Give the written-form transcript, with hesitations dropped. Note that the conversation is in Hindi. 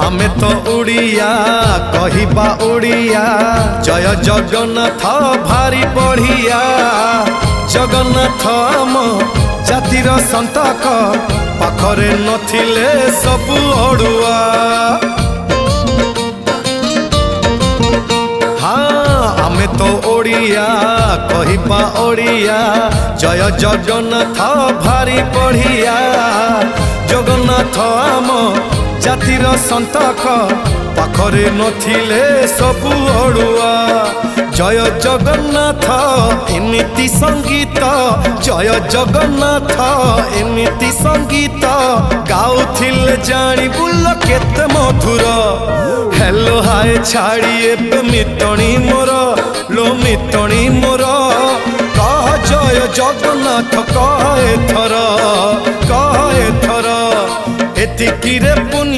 आमे तो उड़िया कहिबा उड़िया जय जगन्नाथ भारी बढ़िया जगन्नाथ आम जातिर संतक पाखरे नथिले सबु अड़ुआ हाँ आमे तो ओडिया कहिबा ओडिया जय जगन्नाथ भारी बढ़िया जगन्नाथ आम जातिर संतक पाखरे नथिले सबु अड़ुआ जय जगन्नाथ एमिति संगीत जय जगन्नाथ एमिति संगीत गाउथिले जानी बुल केते मधुर हेलो हाय छाड़ी एबे मितणी मोर लो मितणी मोर कह जय जगन्नाथ कह एथर एतिकी रे पुण्य।